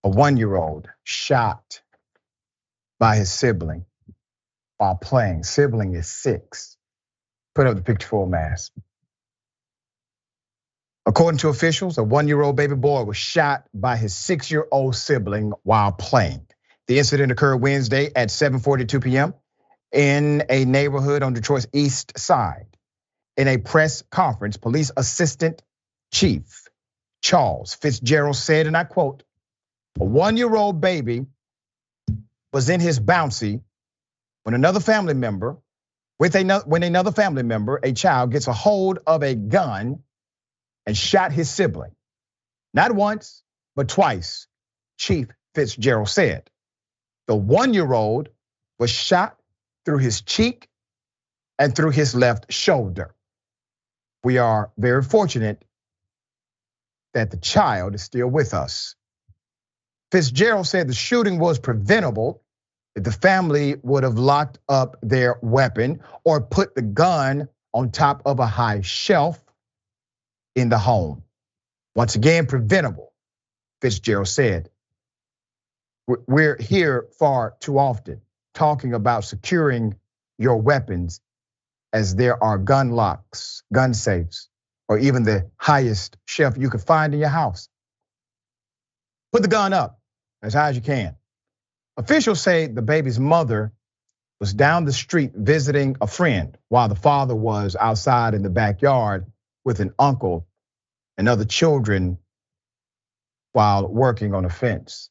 A 1-year-old shot by his sibling while playing. Sibling is 6. Put up the picture for mass. According to officials, a 1-year-old baby boy was shot by his 6-year-old sibling while playing. The incident occurred Wednesday at 7:42 p.m. in a neighborhood on Detroit's east side. In a press conference, Police Assistant Chief Charles Fitzgerald said, and I quote, "A 1-year-old baby was in his bouncy when another family member, a child gets a hold of a gun and shot his sibling. Not once, but twice," Chief Fitzgerald said. The 1-year-old was shot through his cheek and through his left shoulder. We are very fortunate that the child is still with us. Fitzgerald said the shooting was preventable if the family would have locked up their weapon or put the gun on top of a high shelf in the home. Once again, preventable, Fitzgerald said. We're here far too often talking about securing your weapons as there are gun locks, gun safes, or even the highest shelf you could find in your house. Put the gun up as high as you can. Officials say the baby's mother was down the street visiting a friend while the father was outside in the backyard with an uncle and other children while working on a fence.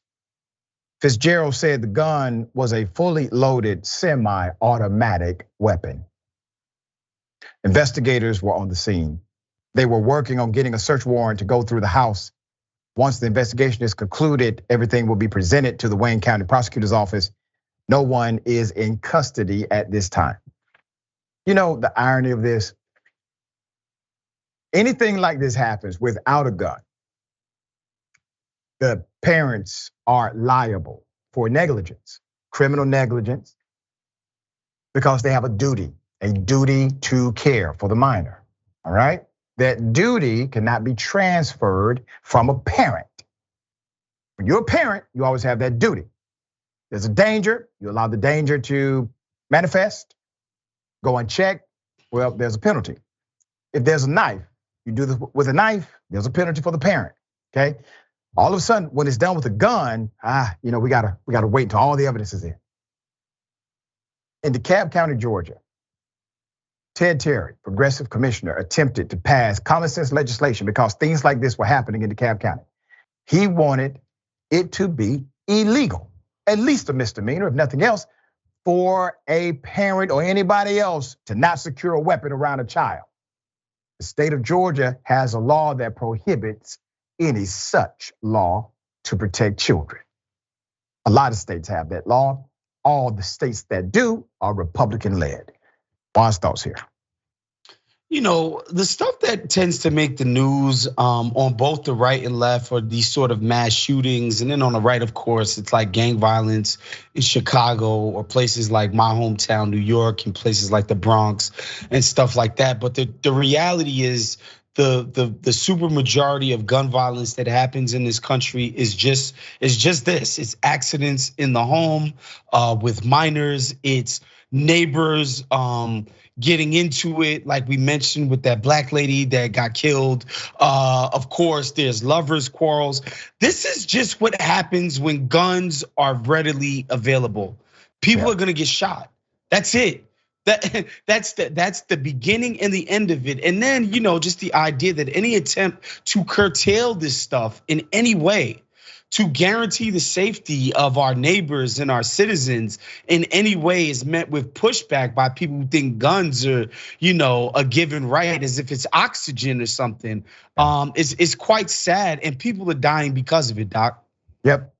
Fitzgerald said the gun was a fully loaded semi-automatic weapon. Investigators were on the scene. They were working on getting a search warrant to go through the house. Once the investigation is concluded, everything will be presented to the Wayne County Prosecutor's Office. No one is in custody at this time. You know the irony of this? Anything like this happens without a gun, the parents are liable for negligence, criminal negligence, because they have a duty to care for the minor, all right? That duty cannot be transferred from a parent. When you're a parent, you always have that duty. There's a danger, you allow the danger to manifest, go unchecked, well, there's a penalty. If there's a knife, you do this with a knife, there's a penalty for the parent, okay? All of a sudden, when it's done with a gun, we gotta wait until all the evidence is in. In DeKalb County, Georgia, Ted Terry, progressive commissioner, attempted to pass common sense legislation because things like this were happening in DeKalb County. He wanted it to be illegal, at least a misdemeanor, if nothing else, for a parent or anybody else to not secure a weapon around a child. The state of Georgia has a law that prohibits any such law to protect children. A lot of states have that law. All the states that do are Republican led. Bon's thoughts here. You know, the stuff that tends to make the news on both the right and left are these sort of mass shootings. And then on the right, of course, it's like gang violence in Chicago or places like my hometown, New York, and places like the Bronx and stuff like that. But the reality is the super majority of gun violence that happens in this country is just this. It's accidents in the home with minors. It's neighbors getting into it, like we mentioned with that black lady that got killed. Of course, there's lovers' quarrels. This is just what happens when guns are readily available. People are gonna get shot. That's it. That's the beginning and the end of it. And then, just the idea that any attempt to curtail this stuff in any way, to guarantee the safety of our neighbors and our citizens in any way is met with pushback by people who think guns are, a given right, as if it's oxygen or something. It's quite sad, and people are dying because of it, Doc. Yep,